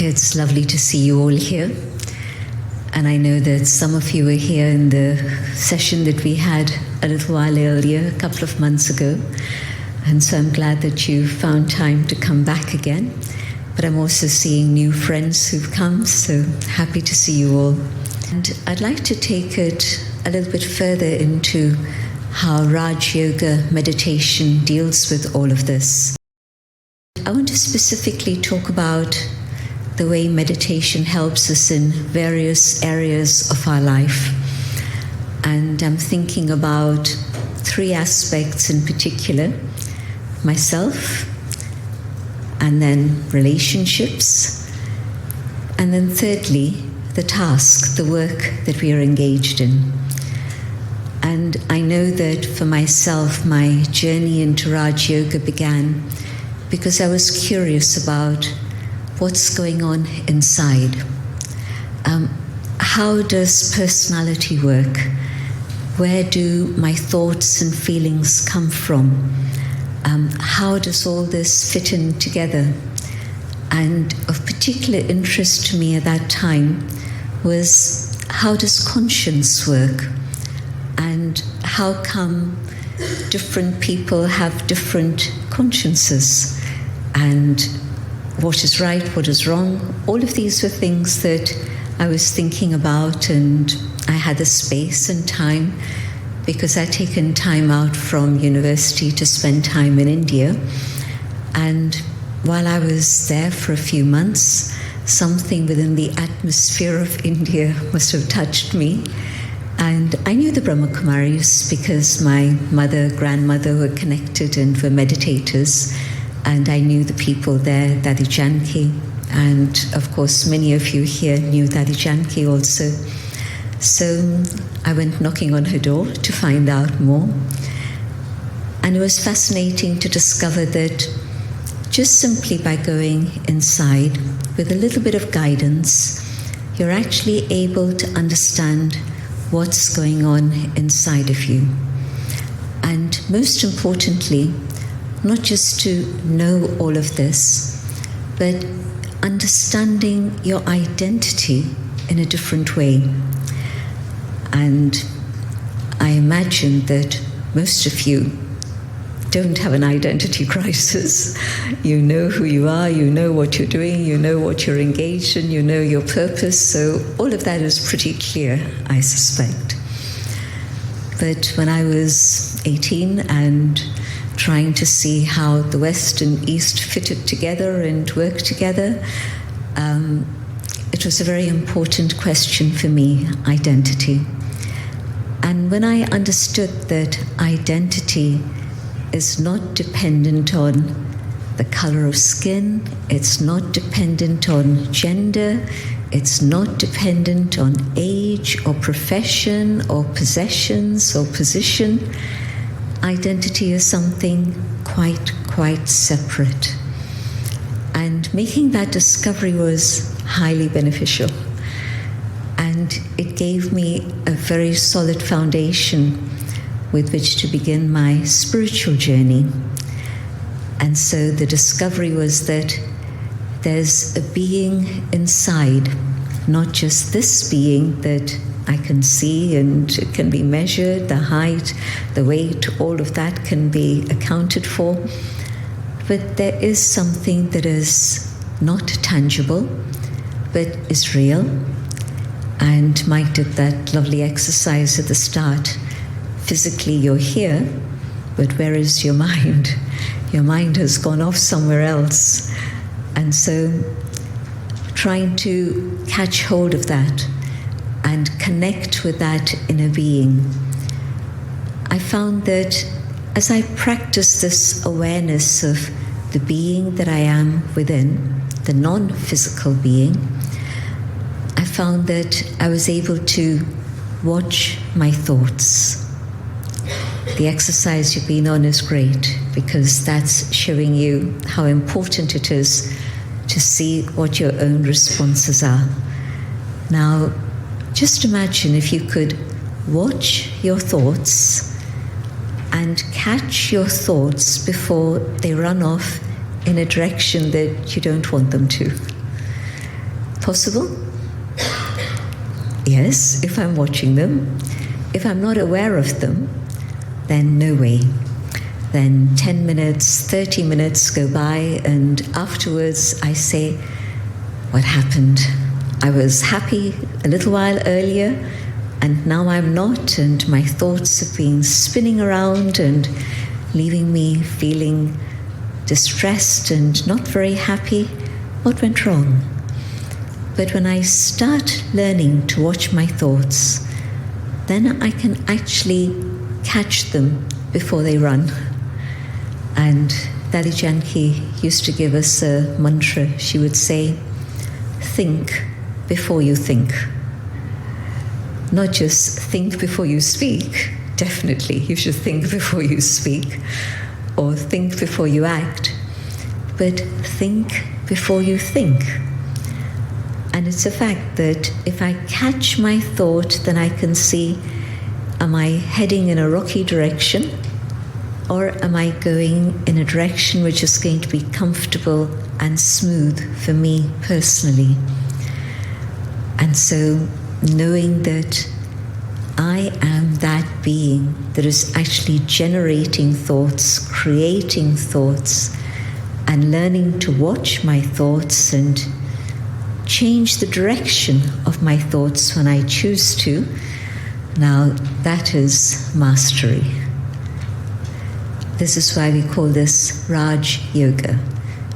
It's lovely to see you all here. And I know that some of you were here in the session that we had a little while earlier, a couple of months ago. And so I'm glad that you found time to come back again. But I'm also seeing new friends who've come, so happy to see you all. And I'd like to take it a little bit further into how Rajayoga meditation deals with all of this. I want to specifically talk about the way meditation helps us in various areas of our life. And I'm thinking about three aspects in particular: myself, and then relationships, and then thirdly, the task, the work that we are engaged in. And I know that for myself, my journey into Rajayoga began because I was curious about what's going on inside. How does personality work? Where do my thoughts and feelings come from? How does all this fit in together? And of particular interest to me at that time was, how does conscience work? And how come different people have different consciences? And what is right, what is wrong? All of these were things that I was thinking about, and I had the space and time because I'd taken time out from university to spend time in India. And while I was there for a few months, something within the atmosphere of India must have touched me. And I knew the Brahma Kumaris because my mother, grandmother were connected and were meditators. And I knew the people there, Dadi Janki. And of course, many of you here knew Dadi Janki also. So I went knocking on her door to find out more. And it was fascinating to discover that just simply by going inside with a little bit of guidance, you're actually able to understand what's going on inside of you. And most importantly, not just to know all of this, but understanding your identity in a different way. And I imagine that most of you don't have an identity crisis. You know who you are, you know what you're doing, you know what you're engaged in, you know your purpose, so all of that is pretty clear, I suspect. But when I was 18 and trying to see how the West and East fitted together and worked together, it was a very important question for me, identity. And when I understood that identity is not dependent on the color of skin, it's not dependent on gender, it's not dependent on age or profession or possessions or position. Identity is something quite separate. And making that discovery was highly beneficial. And it gave me a very solid foundation with which to begin my spiritual journey. And so the discovery was that there's a being inside, not just this being that I can see and it can be measured, the height, the weight, all of that can be accounted for. But there is something that is not tangible, but is real. And Mike did that lovely exercise at the start. Physically you're here, but where is your mind? Your mind has gone off somewhere else. And so trying to catch hold of that and connect with that inner being. I found that as I practiced this awareness of the being that I am within, the non-physical being, I found that I was able to watch my thoughts. The exercise you've been on is great because that's showing you how important it is to see what your own responses are. Now, just imagine if you could watch your thoughts and catch your thoughts before they run off in a direction that you don't want them to. possible? Yes, if I'm watching them. If I'm not aware of them, then no way. Then 10 minutes, 30 minutes go by, and afterwards I say, what happened? I was happy a little while earlier, and now I'm not, and my thoughts have been spinning around and leaving me feeling distressed and not very happy. What went wrong? But when I start learning to watch my thoughts, then I can actually catch them before they run. And Dadi Janki used to give us a mantra. She would say, think before you think. Not just think before you speak. Definitely, you should think before you speak, or think before you act, but think before you think. And it's a fact that if I catch my thought, then I can see, am I heading in a rocky direction, or am I going in a direction which is going to be comfortable and smooth for me personally? And so knowing that I am that being that is actually generating thoughts, creating thoughts, and learning to watch my thoughts and change the direction of my thoughts when I choose to, now that is mastery. This is why we call this rajayoga.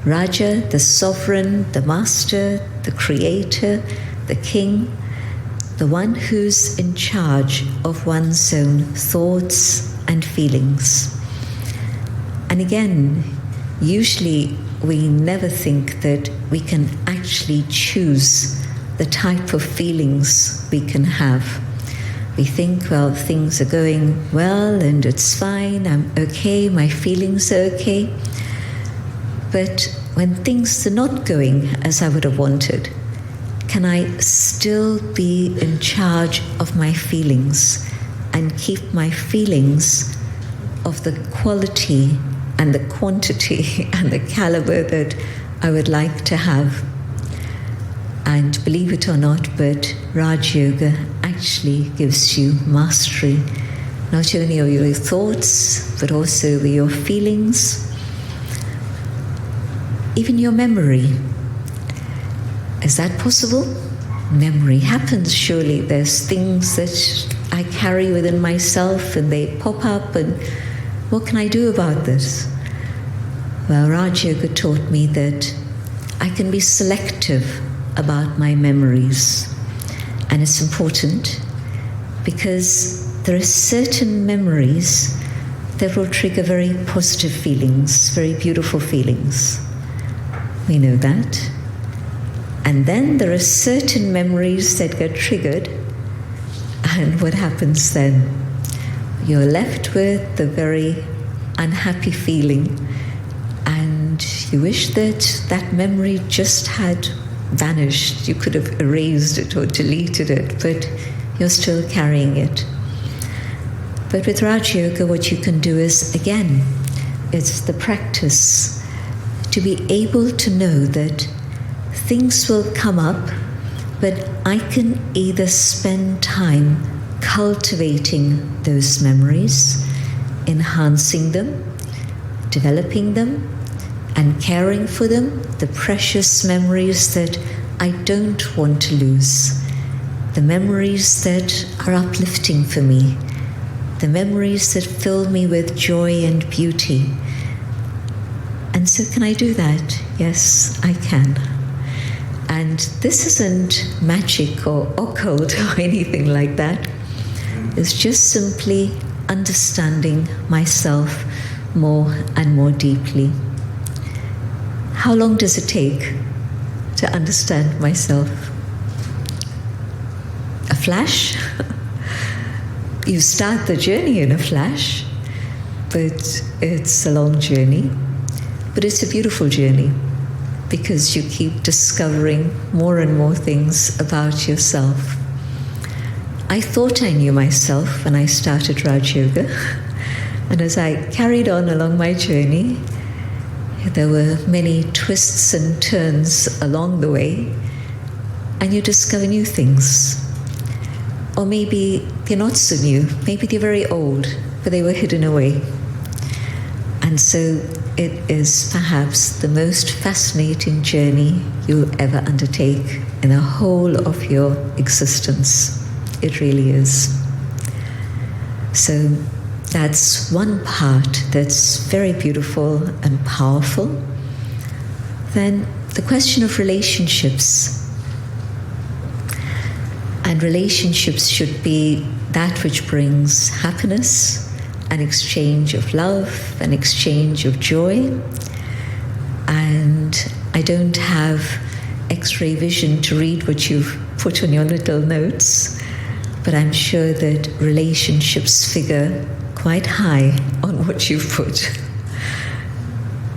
Raja, the sovereign, the master, the creator, the king, the one who's in charge of one's own thoughts and feelings. And again, usually we never think that we can actually choose the type of feelings we can have. We think, well, things are going well and it's fine, I'm okay, my feelings are okay. But when things are not going as I would have wanted, can I still be in charge of my feelings and keep my feelings of the quality and the quantity and the caliber that I would like to have? And believe it or not, but Raj Yoga actually gives you mastery, not only of your thoughts, but also of your feelings, even your memory. Is that possible? Memory happens, surely. There's things that I carry within myself and they pop up, and what can I do about this? Well, Raj Yoga taught me that I can be selective about my memories. And it's important because there are certain memories that will trigger very positive feelings, very beautiful feelings. We know that. And then there are certain memories that get triggered, and what happens then? You're left with a very unhappy feeling, and you wish that that memory just had vanished. You could have erased it or deleted it, but you're still carrying it. But with Raj Yoga, what you can do is, again, it's the practice to be able to know that things will come up, but I can either spend time cultivating those memories, enhancing them, developing them, and caring for them, the precious memories that I don't want to lose, the memories that are uplifting for me, the memories that fill me with joy and beauty. And so can I do that? Yes, I can. And this isn't magic or occult or anything like that. It's just simply understanding myself more and more deeply. How long does it take to understand myself? A flash? You start the journey in a flash, but it's a long journey. But it's a beautiful journey because you keep discovering more and more things about yourself. I thought I knew myself when I started Raj Yoga, and as I carried on along my journey, there were many twists and turns along the way, and you discover new things. Or maybe they're not so new, maybe they're very old, but they were hidden away. And so it is perhaps the most fascinating journey you'll ever undertake in the whole of your existence. It really is. So that's one part that's very beautiful and powerful. Then the question of relationships. And relationships should be that which brings happiness, an exchange of love, an exchange of joy. And I don't have X-ray vision to read what you've put on your little notes, but I'm sure that relationships figure quite high on what you've put.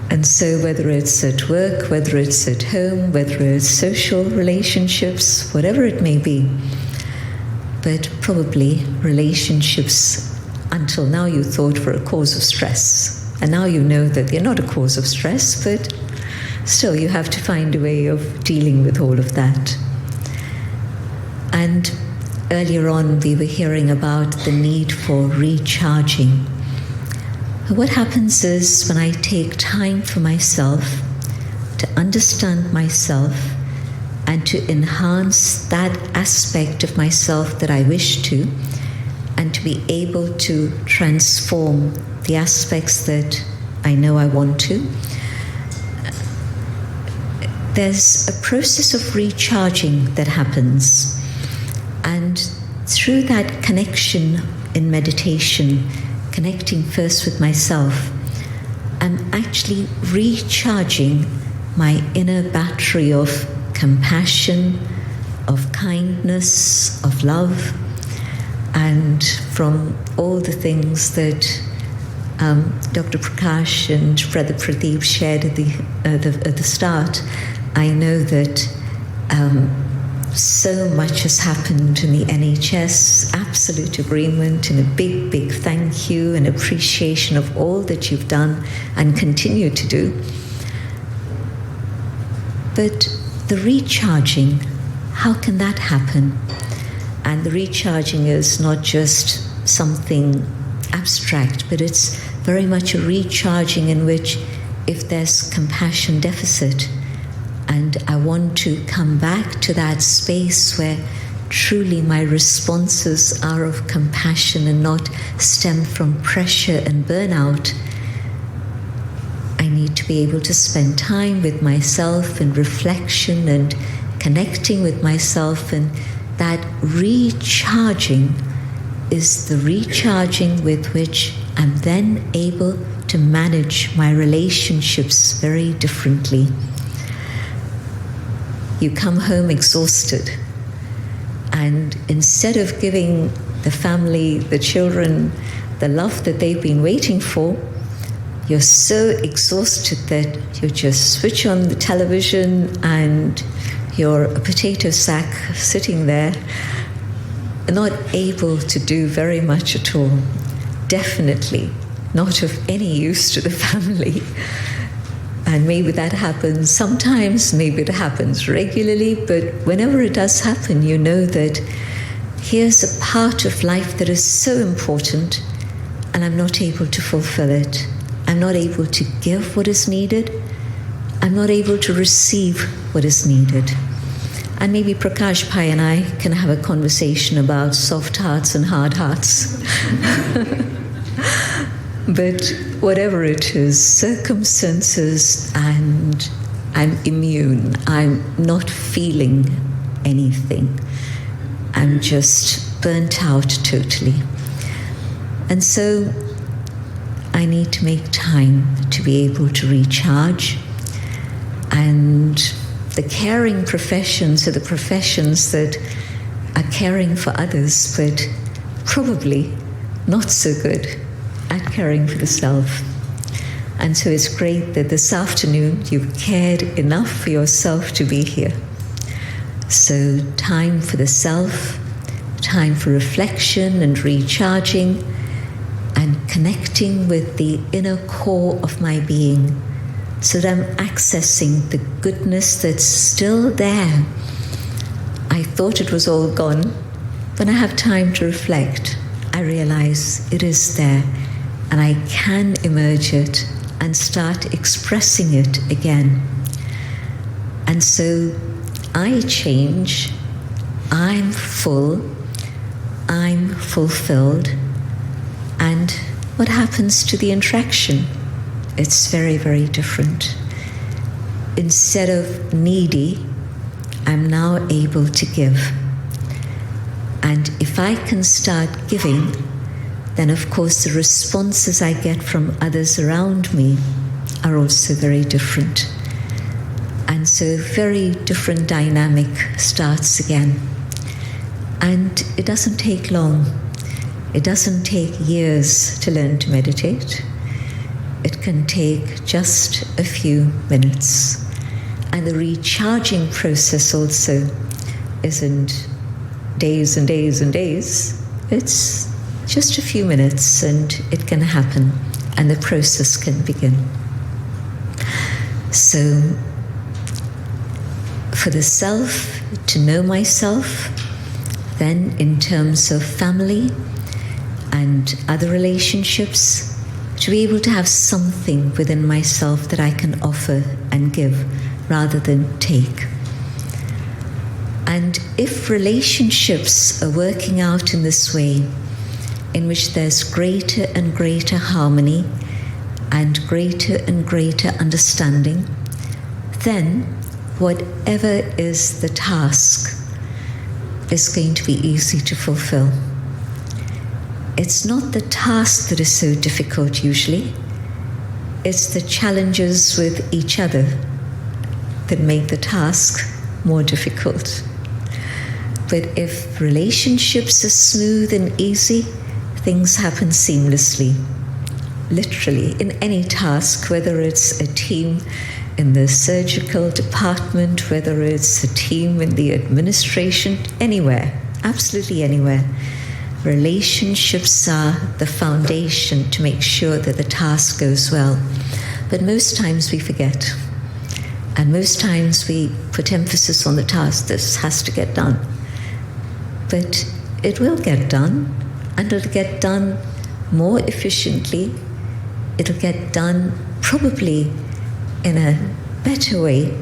And so whether it's at work, whether it's at home, whether it's social relationships, whatever it may be, but probably relationships until now you thought were a cause of stress. And now you know that they're not a cause of stress, but still you have to find a way of dealing with all of that. And earlier on we were hearing about the need for recharging. What happens is when I take time for myself, to understand myself, and to enhance that aspect of myself that I wish to, and to be able to transform the aspects that I know I want to, there's a process of recharging that happens. And through that connection in meditation, connecting first with myself, I'm actually recharging my inner battery of compassion, of kindness, of love, and from all the things that Dr. Prakash and Brother Pradeep shared at the start, I know that so much has happened in the NHS, absolute agreement, and a big, big thank you and appreciation of all that you've done and continue to do. But the recharging, how can that happen? And the recharging is not just something abstract, but it's very much a recharging in which if there's compassion deficit, and I want to come back to that space where truly my responses are of compassion and not stem from pressure and burnout, I need to be able to spend time with myself and reflection and connecting with myself, and that recharging is the recharging with which I'm then able to manage my relationships very differently. You come home exhausted, and instead of giving the family, the children, the love that they've been waiting for, you're so exhausted that you just switch on the television and you're a potato sack sitting there, not able to do very much at all. Definitely not of any use to the family. And maybe that happens sometimes, maybe it happens regularly, but whenever it does happen, you know that here's a part of life that is so important, and I'm not able to fulfill it. I'm not able to give what is needed. I'm not able to receive what is needed. And maybe Prakash Pai and I can have a conversation about soft hearts and hard hearts. But whatever it is, circumstances, and I'm immune. I'm not feeling anything. I'm just burnt out totally. And so I need to make time to be able to recharge. And the caring professions are the professions that are caring for others, but probably not so good at caring for the self. And so it's great that this afternoon you've cared enough for yourself to be here. So time for the self, time for reflection and recharging, and connecting with the inner core of my being, so that I'm accessing the goodness that's still there, thought it was all gone, when I have time to reflect, I realize it is there, and I can emerge it and start expressing it again. And so I change, I'm full, I'm fulfilled, and what happens to the interaction? It's very, very different. Instead of needy, I'm now able to give. And if I can start giving, then of course the responses I get from others around me are also very different. And so a very different dynamic starts again. And it doesn't take long. It doesn't take years to learn to meditate. It can take just a few minutes. And the recharging process also isn't days and days and days. It's just a few minutes and it can happen and the process can begin. So for the self, to know myself, then in terms of family and other relationships, to be able to have something within myself that I can offer and give rather than take. And if relationships are working out in this way, in which there's greater and greater harmony and greater understanding, then whatever is the task is going to be easy to fulfill. It's not the task that is so difficult usually, it's the challenges with each other that make the task more difficult. But if relationships are smooth and easy, things happen seamlessly. Literally, in any task, whether it's a team in the surgical department, whether it's a team in the administration, anywhere, absolutely anywhere. Relationships are the foundation to make sure that the task goes well. But most times we forget. And most times we put emphasis on the task, this has to get done. But it will get done, and it'll get done more efficiently. It'll get done probably in a better way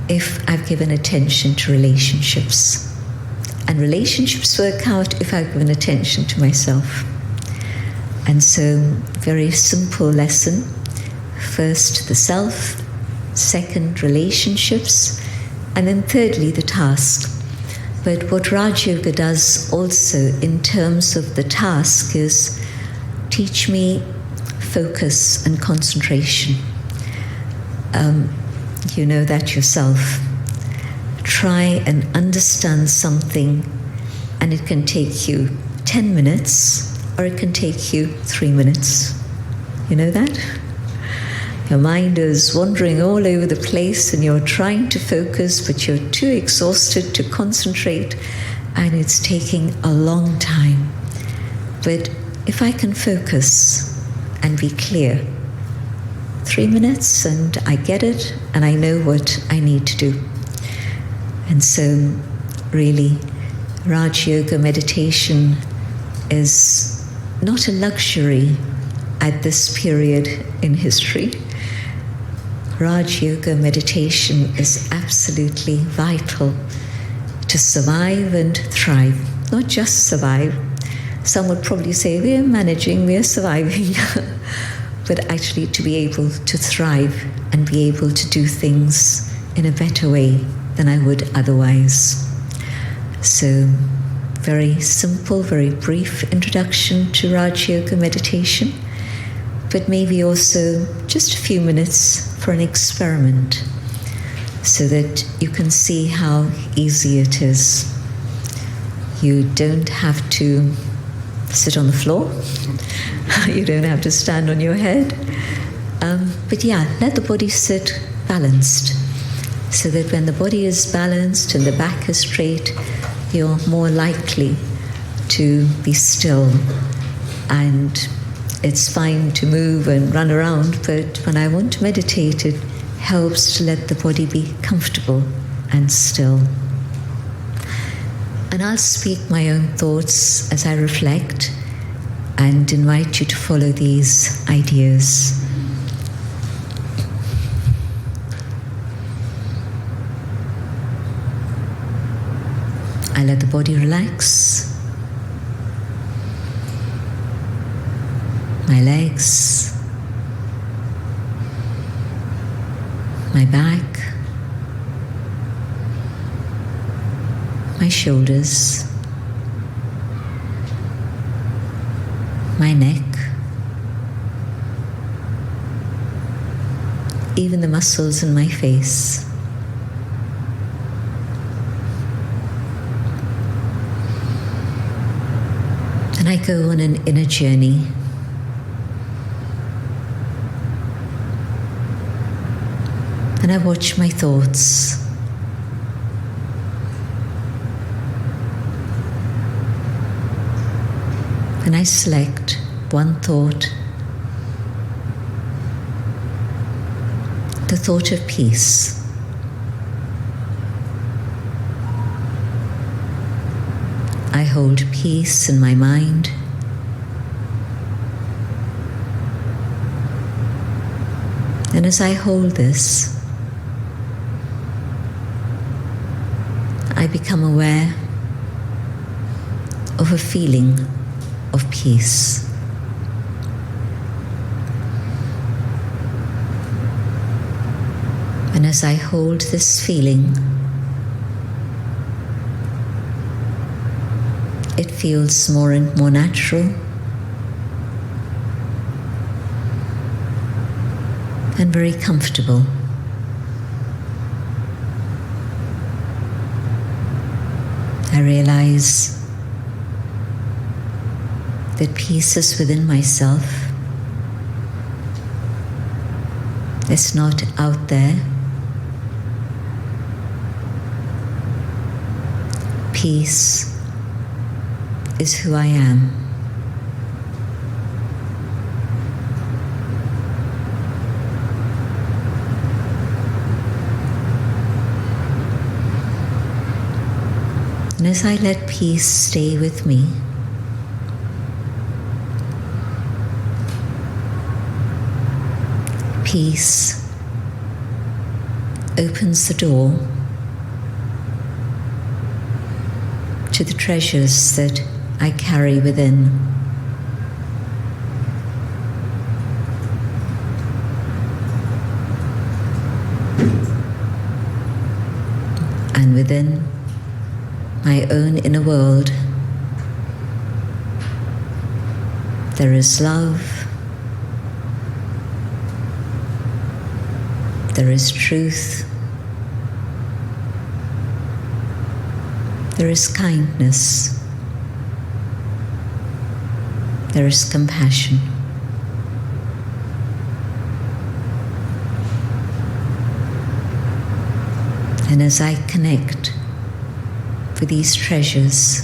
if I've given attention to relationships. And relationships work out if I've given attention to myself. And so, very simple lesson. First, the self. Second, relationships. And then thirdly, the task. But what Rajayoga does also in terms of the task is teach me focus and concentration. You know that yourself. Try and understand something, and it can take you 10 minutes or it can take you 3 minutes. You know that? Your mind is wandering all over the place and you're trying to focus, but you're too exhausted to concentrate, and it's taking a long time. But if I can focus and be clear, 3 minutes and I get it and I know what I need to do. And so really, Rajayoga meditation is not a luxury at this period in history. Rajayoga meditation is absolutely vital to survive and thrive. Not just survive. Some would probably say we're managing, we're surviving. But actually to be able to thrive and be able to do things in a better way than I would otherwise. So, very simple, very brief introduction to Rajayoga meditation, but maybe also just a few minutes for an experiment so that you can see how easy it is. You don't have to sit on the floor. You don't have to stand on your head. But yeah, let the body sit balanced, so that when the body is balanced and the back is straight, you're more likely to be still. And it's fine to move and run around, but when I want to meditate, it helps to let the body be comfortable and still. And I'll speak my own thoughts as I reflect and invite you to follow these ideas. I let the body relax. My legs, my back, my shoulders, my neck, even the muscles in my face. And I go on an inner journey. And I watch my thoughts. And I select one thought, the thought of peace. I hold peace in my mind. And as I hold this, I become aware of a feeling of peace. And as I hold this feeling, it feels more and more natural and very comfortable. I realize that peace is within myself. It's not out there. Peace is who I am. And as I let peace stay with me, peace opens the door to the treasures that I carry within. And within my own inner world, there is love, there is truth, there is kindness, there is compassion. And as I connect with these treasures,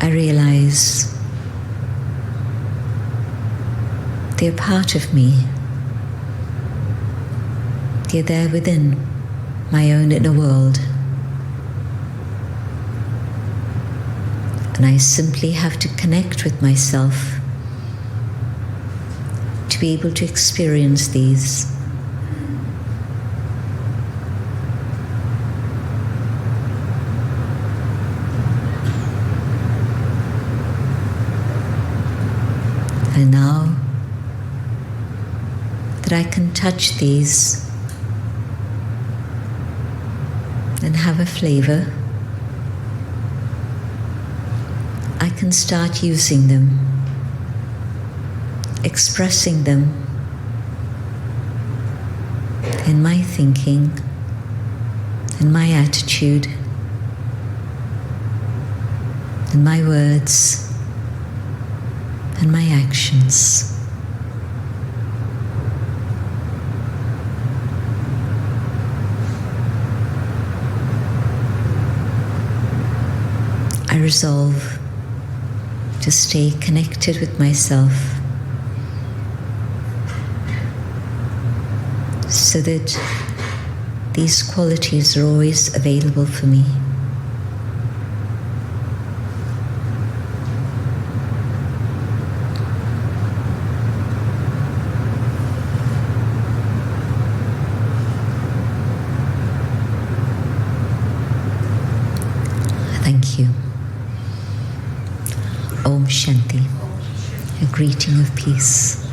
I realize they're part of me. They're there within my own inner world. And I simply have to connect with myself to be able to experience these. And now that I can touch these and have a flavor, I can start using them, expressing them in my thinking, in my attitude, in my words, and my actions. I resolve to stay connected with myself so that these qualities are always available for me. Thank you. Om Shanti. A greeting of peace.